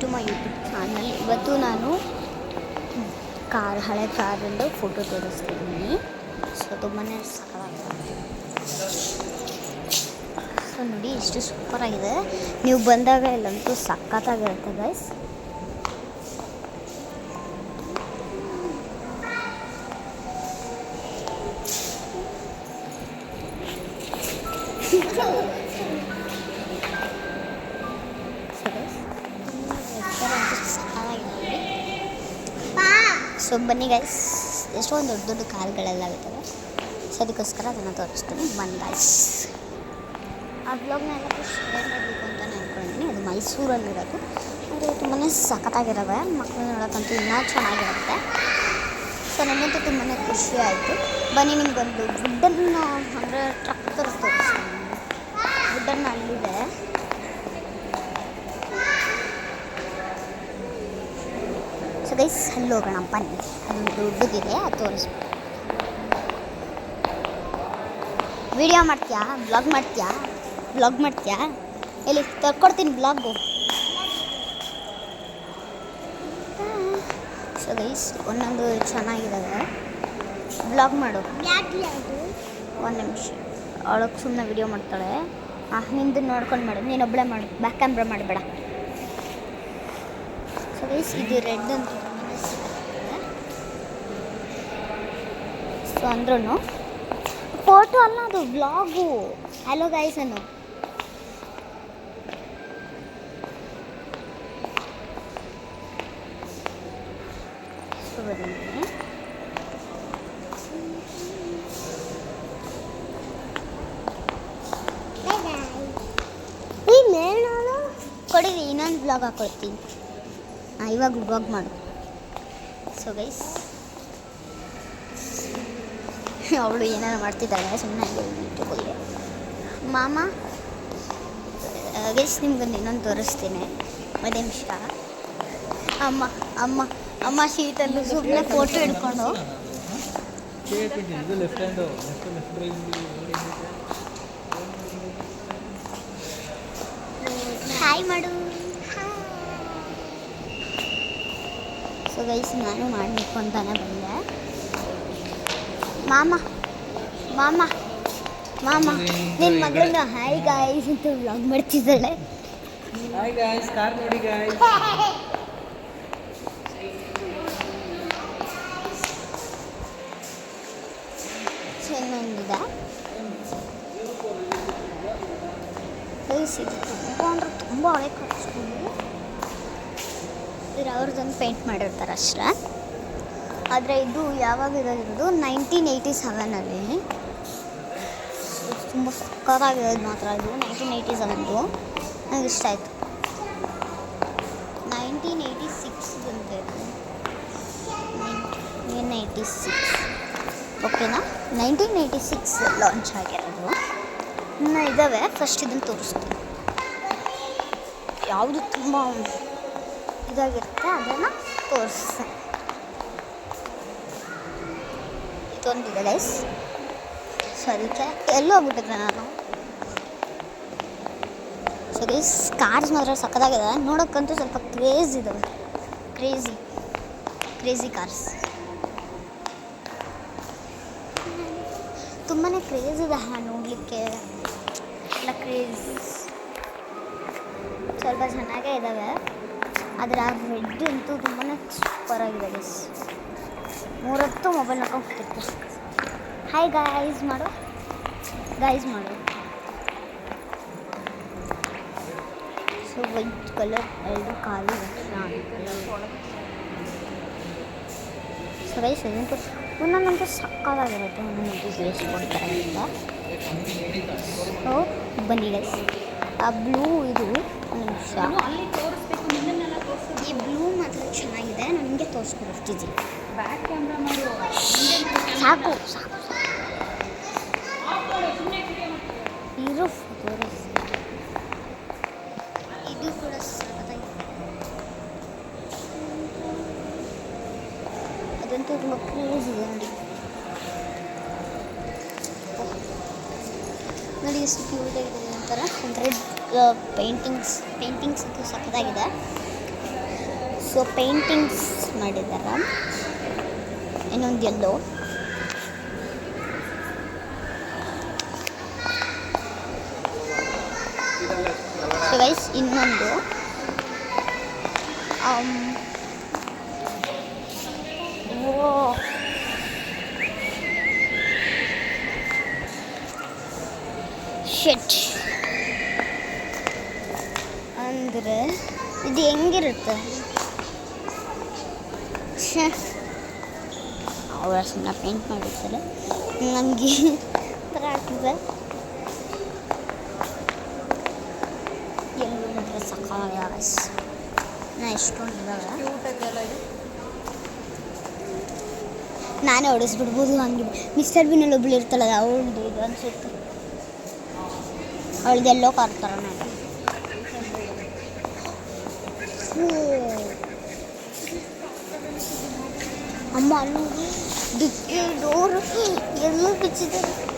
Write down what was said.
To my YouTube channel. ಇವತ್ತು ನಾನು ಹಳೆ ಕಾರಿಂದು ಫೋಟೋ ತೋರಿಸ್ತಿದ್ದೀನಿ. ಸೊ ತುಂಬಾ ಸಕ್ಕತ್ತಾಗಿದೆ. ಸೊ ನೋಡಿ ಎಷ್ಟು ಸೂಪರಾಗಿದೆ. ನೀವು ಬಂದಾಗ ಇಲ್ಲಂತೂ ಸಕ್ಕತ್ತಾಗಿರುತ್ತೆ ಗೈಸ್. ಸೊ ಬನ್ನಿ ಗೈಸ್, ಎಷ್ಟೊಂದು ದೊಡ್ಡ ದೊಡ್ಡ ಕಾರುಗಳೆಲ್ಲ ಇರ್ತವೆ. ಸೊ ಅದಕ್ಕೋಸ್ಕರ ಅದನ್ನು ತೋರಿಸ್ತೀನಿ ಬನ್ನಿ ಗೈಸ್. ಆ ಬ್ಲಾಗ್ನ ಎಲ್ಲ ಶೇರ್ ಮಾಡಬೇಕು ಅಂತ ಅಂದ್ಕೊಂಡಿದ್ದೀನಿ. ಅದು ಮೈಸೂರಲ್ಲಿರೋದು. ಆದರೆ ತುಂಬಾ ಸಖತ್ತಾಗಿದ್ದಾವೆ. ಮಕ್ಕಳು ನೋಡೋಕ್ಕಂತೂ ಇನ್ನೂ ಚೆನ್ನಾಗಿರುತ್ತೆ. ಸೊ ನನಗಂತೂ ತುಂಬಾ ಖುಷಿ ಆಯಿತು. ಬನ್ನಿ ನಿಮಗೊಂದು ವುಡ್ಡನ್ನು ಅಂದರೆ ಟ್ರಕ್ ತೋರಿಸ್ತೀನಿ. ವುಡ್ಡನ್ನು ಅಲ್ಲಿದೆ. ಸೊ ಗೈಸ್ ಅಲ್ಲಿ ಹೋಗೋಣ ಬನ್ನಿ. ಅದೊಂದು ದೊಡ್ಡದಿದೆ, ಅದು ತೋರಿಸ್ಬೇಕು. ವಿಡಿಯೋ ಮಾಡ್ತೀಯಾ? ಬ್ಲಾಗ್ ಮಾಡ್ತೀಯಾ? ಎಲ್ಲಿ ತರ್ಕೊಡ್ತೀನಿ ಬ್ಲಾಗು. ಸೊ ಗೈಸ್ ಒಂದೊಂದು ಚೆನ್ನಾಗಿದ್ದಾವೆ. ಬ್ಲಾಗ್ ಮಾಡು. ಒಂದು ನಿಮಿಷ ಅವಳಕ್ಕೆ ಸುಮ್ಮನೆ ವಿಡಿಯೋ ಮಾಡ್ತಾಳೆ. ನಿಂದು ನೋಡ್ಕೊಂಡು ಮಾಡು, ನೀನೊಬ್ಬಳೇ ಮಾಡು, ಬ್ಯಾಕ್ ಕ್ಯಾಮ್ರಾ ಮಾಡಬೇಡ. ಸೊ ಗೈಸ್ ಇದು ರೆಡ್ ಅಂತ ಸೊ ಅಂದ್ರೂ ಫೋಟೋ ಅಲ್ಲ, ಅದು ವ್ಲಾಗು. ಹಲೋ ಗೈಸ್ ಅನ್ನು ಸೊ ಬನ್ನಿ. ಕೊಡಿರಿ, ಇನ್ನೊಂದು ಬ್ಲಾಗ್ ಹಾಕೊಳ್ತೀನಿ. ಇವಾಗ ವ್ಲಾಗ್ ಮಾಡು. ಸೊ ಗೈಸ್ ಅವಳು ಏನಾರು ಮಾಡ್ತಿದ್ದಾಳೆ, ಸುಮ್ಮನೆ ಇಟ್ಕೊಳ್ಳಿ. ಮಾಮ ಗೈಸ್ ನಿಮ್ಗೊಂದು ಇನ್ನೊಂದು ತೋರಿಸ್ತೀನಿ. ಒಂದು ನಿಮಿಷ. ಅಮ್ಮ ಶೀತಲ್ಲಿ ಸುಮ್ಮನೆ ಫೋಟೋ ಹಿಡ್ಕೊಂಡು ಹಾಯ್ ಮಾಡು. ಸೊ ಗೈಸ್ ನಾನು ಮಾಡಬೇಕು ಅಂತಾನೆ ಬಂದೆ. ಮಾಮ ನಿನ್ನ ಮಗಳನ್ನ ಹಾಯ್ ಗಾಯ್ಸ್ ಅಂತ ವ್ಲಾಗ್ ಮಾಡ್ತಿದ್ದಾಳೆ. ಹಾಯ್ ಗಾಯ್ಸ್, ಕಾರ್ ನೋಡಿ ಗಾಯ್ಸ್. ಚೆನ್ನಾಗಿದೆ ಗೈಸ್. ಇದು ತುಂಬ ಅಂದರೆ ತುಂಬ ಹಳೆ ಕಟ್ಸ್ಕೊಂಡು ಇದ್ರ ಅವ್ರದ್ದೊಂದು ಪೇಂಟ್ ಮಾಡಿರ್ತಾರೆ ಅಷ್ಟೇ. ಆದರೆ ಇದು ಯಾವಾಗ ಇರೋದು 1987 ತುಂಬ ಸಕ್ಕತ್ತಾಗಿರೋದು ಮಾತ್ರ. ಇದು 1987 ನನಗೆ ಇಷ್ಟ ಆಯಿತು. 1986 ಅಂತ ಇದು 1986 ಓಕೆನಾ. 1986 ಲಾಂಚ್ ಆಗಿರೋದು. ಇನ್ನು ಇದ್ದಾವೆ. ಫಸ್ಟ್ ಇದನ್ನು ತೋರಿಸ್ತೀನಿ. ಯಾವುದು ತುಂಬ ಇದಾಗಿರುತ್ತೆ ಅದನ್ನು ತೋರಿಸ್ತೀನಿ. ಇದೊಂದಿದೆ ಗೈಸ್. ಸೊ ಅದಕ್ಕೆ ಎಲ್ಲೋಗ್ಬಿಟ್ಟಿದ್ದೆ ನಾನು. ಸೊ ಗೈಸ್ ಕಾರ್ಸ್ ಮಾತ್ರ ಸಕ್ಕತ್ತಾಗಿದೆ. ನೋಡೋಕ್ಕಂತೂ ಸ್ವಲ್ಪ ಕ್ರೇಜ್ ಇದ್ದಾವೆ. ಕ್ರೇಜಿ ಕಾರ್ಸ್ ತುಂಬಾ ಕ್ರೇಜ್ ಇದೆ ನೋಡಲಿಕ್ಕೆ ಎಲ್ಲ. ಕ್ರೇಜ್ ಸ್ವಲ್ಪ ಚೆನ್ನಾಗೇ ಇದ್ದಾವೆ. ಆದರೆ ಆ ರೆಡ್ ಅಂತೂ ತುಂಬಾ ಸೂಪರಾಗಿದೆ ಗೈಸ್. 3 ಹೊತ್ತು ಮೊಬೈಲ್ ನೋಡ್ಕೊಂಡು ಕೂತಿರ್ತೀವಿ. ಹಾಯ್ ಗಾಯ್ಸ್ ಮಾಡು. ಸೊ ವೈಟ್ ಕಲರ್ 2 ಕಾಲು ಸೊ ಗೈಸ್ ಇದಂತೂ ಒಂದೊಂದಂತೂ ಸಕ್ಕತ್ತಾಗಿರುತ್ತೆ. ಒಂದೊಂದು ಬೇಸ್ ಕೊಡ್ತಾರೆ ಅಂತ. ಸೊ ಬನ್ನಿ ಗೈಸ್. ಆ ಬ್ಲೂ ಇದು ಒಂದು ನಿಮಿಷ. ಈ ಬ್ಲೂ ಮಾತ್ರ ಚೆನ್ನಾಗಿದೆ. ನನಗೆ ತೋರಿಸ್ಕೊಡ್ತಿದ್ದಿ. ಬ್ಯಾಕ್ ಕ್ಯಾಮ್ರಾ ಮಾಡು. ಸಾಕು ಇರೋ ತೋರಿಸ್. ಇದು ಕೂಡ ಸಕ್ಕತ್ತಾಗಿದೆ. ಅದಂತೂ ತುಂಬ ಕ್ರೇಜ್ ಇದೆ ನೋಡಿ ಎಷ್ಟು ಕ್ಯೂಟ್ ಆಗಿದೆ. ಒಂಥರ ರೆಡ್ ಪೇಂಟಿಂಗ್ಸ್ ಅಂತೂ ಸಕ್ಕತ್ತಾಗಿದೆ. ಸೊ ಪೇಂಟಿಂಗ್ಸ್ ಮಾಡಿದ್ದಾರೆ. ಇನ್ನೊಂದು ಎಲ್ಲೋ ಸೊ ಗೈಸ್ ಇನ್ನೊಂದು ಶೆಟ್ ಅಂದರೆ ಇದು ಹೆಂಗಿರುತ್ತೆ ಅವರ ಸುಮ್ಮನೆ ಪೇಂಟ್ ಮಾಡಿರ್ತಾರೆ ನನಗೆ ಥರ ಆಗ್ತದೆ. ಎಲ್ಲೂ ಮಾತ್ರ ಸಕಾಲ ನಾ ಎಷ್ಟೊಂದು ಇದ್ದಾವೆ ನಾನೇ ಹೊಡಿಸ್ಬಿಡ್ಬೋದು. ಹಂಗೆ ಮಿಸ್ಟರ್ ಬಿನಲ್ಲಿ ಒಬ್ಳು ಇರ್ತಾಳಲ್ಲ ಅವಳದು ಇದು ಅನಿಸುತ್ತೆ. ಅವಳದ್ದು ಎಲ್ಲೋ ಕಾರ್ ಥರ ನಾನು ಅಮ್ಮ ಅಲ್ಲಿ ಡಿಕ್ಕಿ ಡೋರು ಎಲ್ಲೂ ಬಿಚ್ಚಿದ್ದಾರೆ.